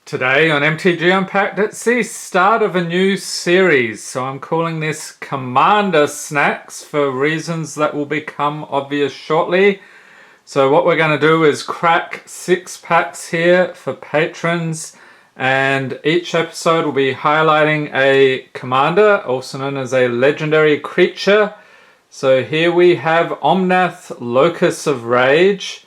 Today on MTG Unpacked, it's the start of a new series, so I'm calling this Commander Snacks for reasons that will become obvious shortly. So what we're going to do is crack 6 packs here for patrons, and each episode will be highlighting a commander, also known as a legendary creature. So here we have Omnath, Locus of Rage.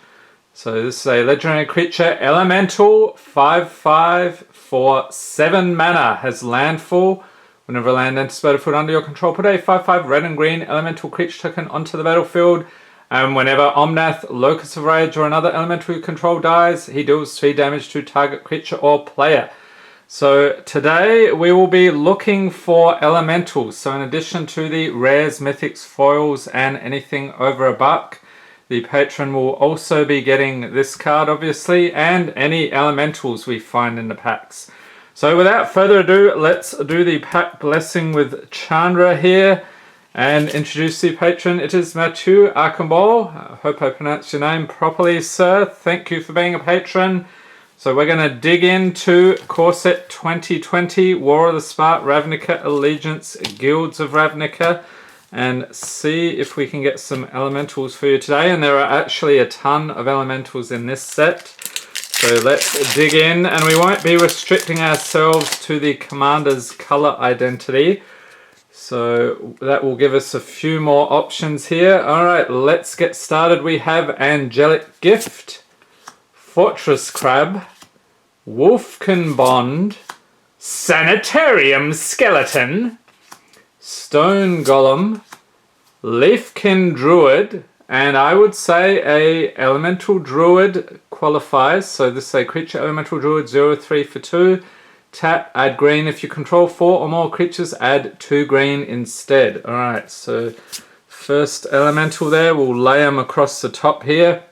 So this is a legendary creature, elemental, 5/5 for 7 mana, has landfall. Whenever a land enters the battlefield under your control, put a 5/5 red and green elemental creature token onto the battlefield. And whenever Omnath, Locus of Rage, or another elemental you control dies, he deals 3 damage to target creature or player. So today we will be looking for elementals. So in addition to the rares, mythics, foils, and anything over $1, the patron will also be getting this card, obviously, and any elementals we find in the packs. So without further ado, let's do the pack blessing with Chandra here and introduce the patron. It is Mathieu Archambault. I hope I pronounced your name properly, sir. Thank you for being a patron. So we're going to dig into Core Set 2020, War of the Spark, Ravnica Allegiance, Guilds of Ravnica, and see if we can get some elementals for you today. And there are actually a ton of elementals in this set. So let's dig in, and we won't be restricting ourselves to the commander's color identity. So that will give us a few more options here. All right, let's get started. We have Angelic Gift, Fortress Crab, Wolfkin Bond, Sanitarium Skeleton, Stone Golem, Leafkin Druid, and I would say a Elemental Druid qualifies. So this is a creature Elemental Druid, 0/3 for 2. Tap, add green. If you control 4 or more creatures, add 2 green instead. Alright, so first elemental there, we'll lay them across the top here.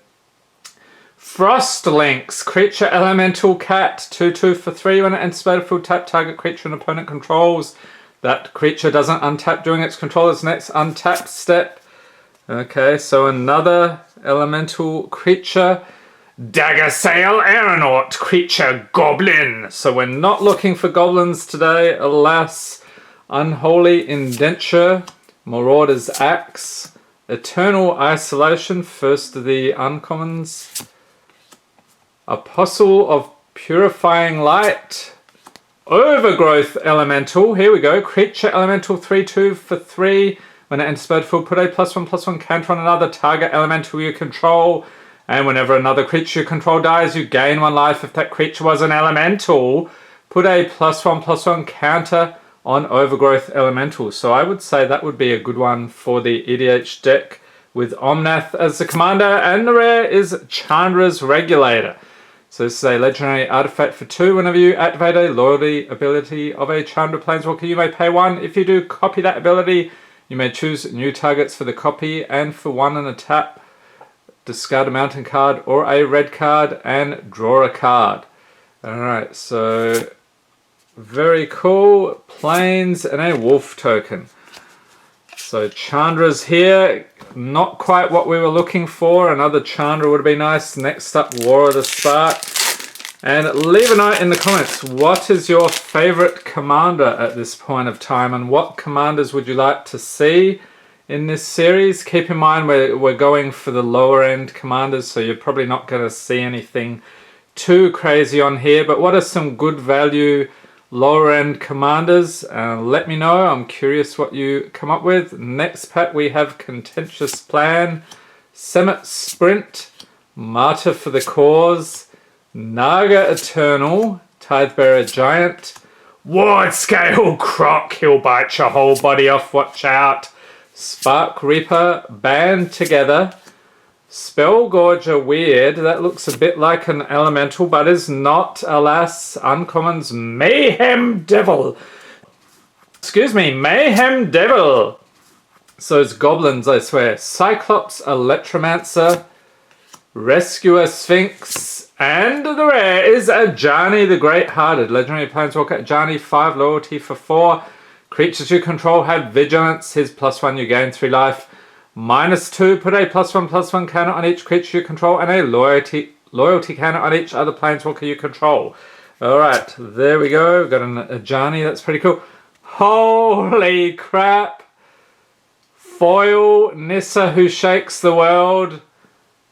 Frostlinks, creature elemental cat, 2/2 for 3. When it enters battlefield, tap target creature an opponent controls. That creature doesn't untap during its controller's next untap step. Okay, so another elemental creature. Daggersail Aeronaut, creature goblin. So we're not looking for goblins today, alas. Unholy Indenture, Marauder's Axe, Eternal Isolation, first of the uncommons. Apostle of Purifying Light, Overgrowth Elemental, here we go, creature elemental, 3/2 for 3. When it enters battlefield, put a +1/+1 counter on another target elemental you control. And whenever another creature you control dies, you gain 1 life. If that creature was an elemental, put a +1/+1 counter on Overgrowth Elemental. So I would say that would be a good one for the EDH deck with Omnath as the commander. And the rare is Chandra's Regulator. So this is a legendary artifact for 2. Whenever you activate a loyalty ability of a Chandra Planeswalker, you may pay 1. If you do copy that ability, you may choose new targets for the copy, and for 1 and a tap, discard a mountain card or a red card and draw a card. Alright, so very cool. Plains and a wolf token. So Chandra's here. Not quite what we were looking for. Another Chandra would be nice. Next up, War of the Spark. And leave a note in the comments. What is your favorite commander at this point of time, and what commanders would you like to see in this series? Keep in mind we're going for the lower end commanders, so you're probably not going to see anything too crazy on here. But what are some good value lower end commanders? Let me know. I'm curious what you come up with. Next pack we have Contentious Plan, Summit Sprint, Martyr for the Cause, Naga Eternal, Tidebearer Giant, Ward Scale Croc, he'll bite your whole body off, watch out, Spark Reaper, Band Together, Spellgorger Weird, that looks a bit like an elemental but is not, alas. Uncommons, Mayhem Devil. Excuse me, Mayhem Devil. So it's goblins, I swear. Cyclops Electromancer, Rescuer Sphinx, and the rare is Ajani the Great-Hearted. Legendary Planeswalker Ajani, 5 loyalty for 4. Creatures you control have vigilance. His +1, you gain 3 life. -2, put a +1/+1 counter on each creature you control and a loyalty counter on each other planeswalker you control. Alright, there we go. Got an Ajani, that's pretty cool. Holy crap! Foil Nissa who shakes the world.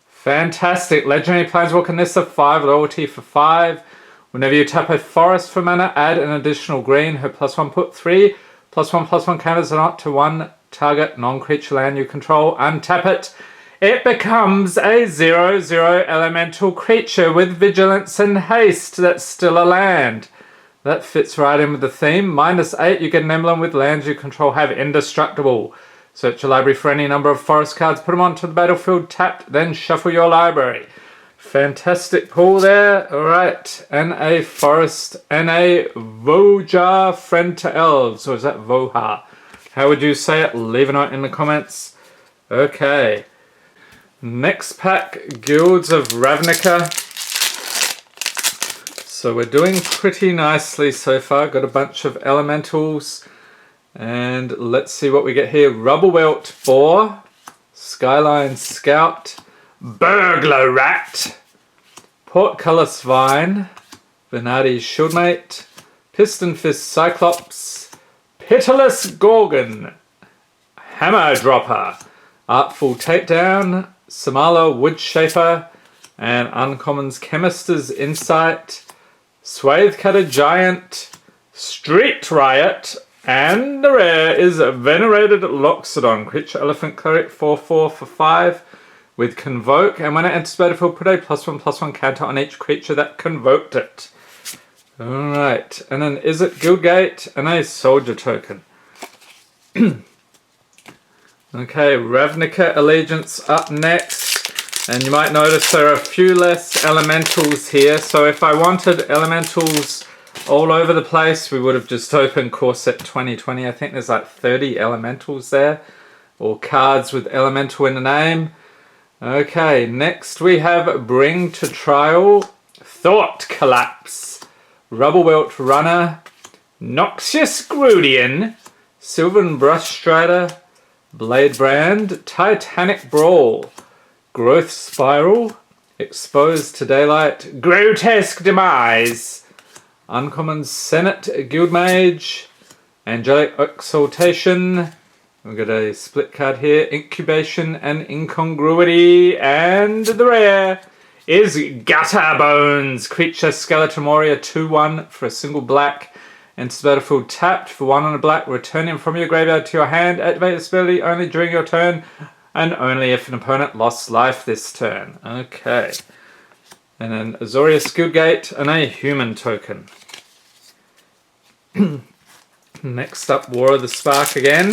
Fantastic. Legendary Planeswalker Nissa, 5 loyalty for 5. Whenever you tap a forest for mana, add an additional green. Her +1 put 3 +1/+1 counters are not to 1 target non-creature land you control. Untap it. It becomes a 0/0 elemental creature with vigilance and haste that's still a land. That fits right in with the theme. -8, you get an emblem with lands you control have indestructible. Search your library for any number of forest cards, put them onto the battlefield tapped, then shuffle your library. Fantastic pull there. Alright, and a forest and a Voja, friend to elves. Or is that Voha? How would you say it? Leave a note in the comments. Okay. Next pack, Guilds of Ravnica. So we're doing pretty nicely so far. Got a bunch of elementals. And let's see what we get here. Rubblewelt 4. Skyline Scout. Burglar Rat. Portcullis Vine. Bernardi's Shieldmate. Piston Fist Cyclops. Pitiless Gorgon. Hammer Dropper. Artful Takedown. Samala Woodshaper. And Uncommon's Chemist's Insight. Swathe Cutter Giant. Street Riot. And the rare is Venerated Loxodon. Creature Elephant Cleric 4/4 for 5 with Convoke. And when it enters battlefield, put a +1/+1 counter on each creature that convoked it. Alright, and then is it Guildgate and a Soldier token. Okay, Ravnica Allegiance up next. And you might notice there are a few less elementals here. So if I wanted elementals all over the place, we would have just opened core set 2020. I think there's like 30 elementals there, or cards with elemental in the name. Okay, next we have Bring to Trial, Thought Collapse, Rubblewelt Runner, Noxious Grudian, Sylvan Brushstrider, Blade Brand, Titanic Brawl, Growth Spiral, Exposed to Daylight, Grotesque Demise, Uncommon Senate Guildmage, Angelic Exaltation. We've got a split card here, Incubation and Incongruity, and the rare is Gutter Bones. Creature Skeleton Warrior 2/1 for a single black. Enters battlefield tapped for 1 on a black. Return him from your graveyard to your hand. Activate this ability only during your turn and only if an opponent lost life this turn. Okay. And then Azorius Guildgate and a human token. Next up, War of the Spark again.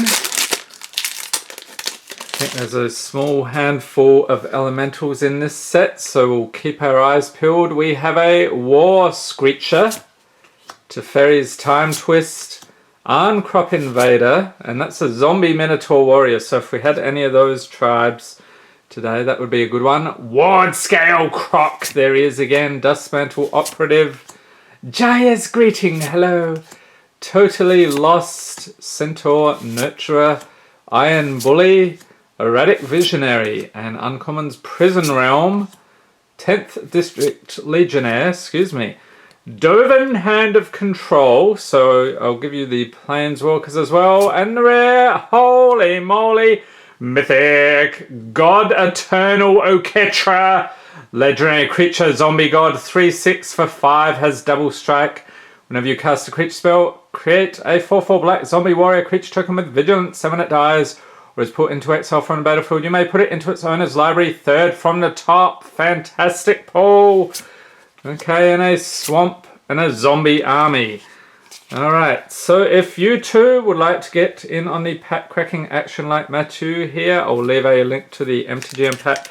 I think there's a small handful of elementals in this set, so we'll keep our eyes peeled. We have a War Screecher, Teferi's Time Twist, Arncrop Invader, and that's a Zombie Minotaur Warrior, so if we had any of those tribes today, that would be a good one. Ward Scale Croc, there he is again. Dustmantle Operative. Jaya's Greeting, hello. Totally Lost, Centaur Nurturer, Iron Bully, Erratic Visionary, and Uncommon's Prison Realm. 10th District Legionnaire, excuse me. Dovin Hand of Control, so I'll give you the Planeswalkers as well. And the rare, holy moly, Mythic God Eternal Oketra, Legendary Creature Zombie God, 3/6 for 5, has double strike. Whenever you cast a creature spell, create a 4/4 black zombie warrior creature token with vigilance, and when it dies or is put into exile from the battlefield, you may put it into its owner's library, 3rd from the top. Fantastic pull. Okay, and a swamp and a zombie army. Alright, so if you too would like to get in on the pack cracking action like Matthew here, I'll leave a link to the MTGM pack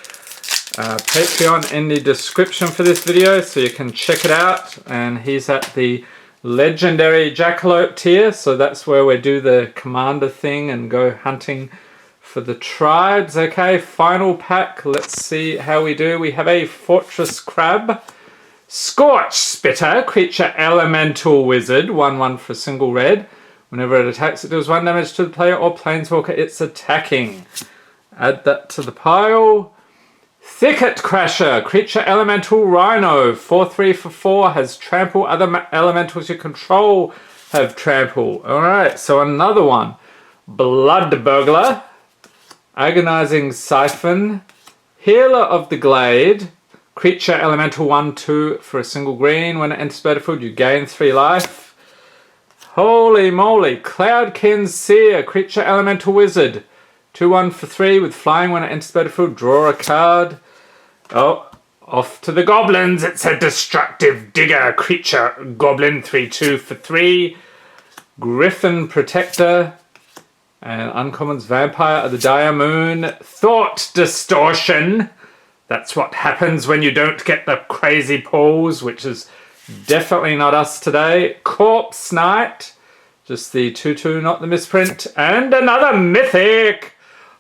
Patreon in the description for this video so you can check it out. And he's at the Legendary Jackalope tier, so that's where we do the commander thing and go hunting for the tribes. Okay, final pack, let's see how we do. We have a Fortress Crab, Scorch Spitter, creature elemental wizard, 1/1 for a single red. Whenever it attacks, it deals 1 damage to the player or planeswalker it's attacking. Add that to the pile. Thicket Crasher, creature elemental rhino, 4/3 for 4, has trample. Other elementals you control have trample. Alright, so another one. Blood Burglar, Agonizing Siphon, Healer of the Glade, creature elemental 1/2 for a single green. When it enters battlefield, you gain 3 life. Holy moly, Cloudkin Seer, creature elemental wizard, 2/1 for 3 with flying. When it enters battlefield, draw a card. Oh, off to the goblins. It's a destructive digger creature goblin, 3/2 for 3. Griffin Protector, and uncommons Vampire of the Dire Moon, Thought Distortion. That's what happens when you don't get the crazy pulls, which is definitely not us today. Corpse Knight, just the 2/2, not the misprint. And another mythic.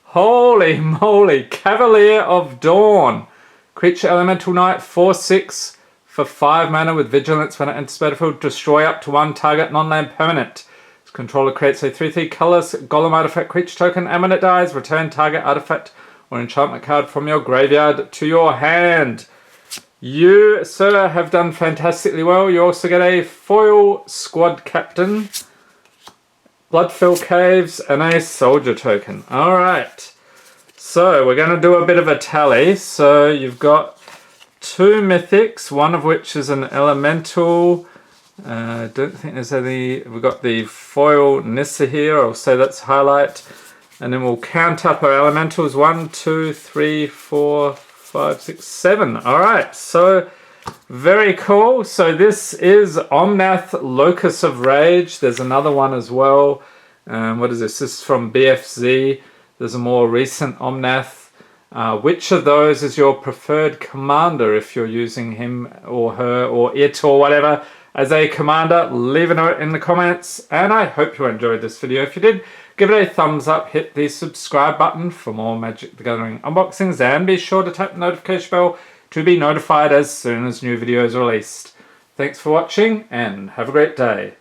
Holy moly, Cavalier of Dawn, creature elemental knight, 4/6 for 5 mana with vigilance. When it enters battlefield, destroy up to 1 target non-land permanent. Its controller creates a 3/3 colorless golem artifact creature token, and when it dies, return target artifact or enchantment card from your graveyard to your hand. You, sir, have done fantastically well. You also get a foil squad captain, Bloodfill Caves, and a soldier token. Alright, so we're going to do a bit of a tally. So you've got 2 mythics, one of which is an elemental. I don't think there's any. We've got the foil Nissa here. I'll say that's highlight. And then we'll count up our elementals. 1, 2, 3, 4, 5, 6, 7. Alright, so very cool. So this is Omnath, Locus of Rage. There's another one as well. What is this? This is from BFZ. There's a more recent Omnath. Which of those is your preferred commander if you're using him or her or it or whatever as a commander? Leave a note in the comments, and I hope you enjoyed this video. If you did, give it a thumbs up, hit the subscribe button for more Magic the Gathering unboxings, and be sure to tap the notification bell to be notified as soon as new videos are released. Thanks for watching, and have a great day.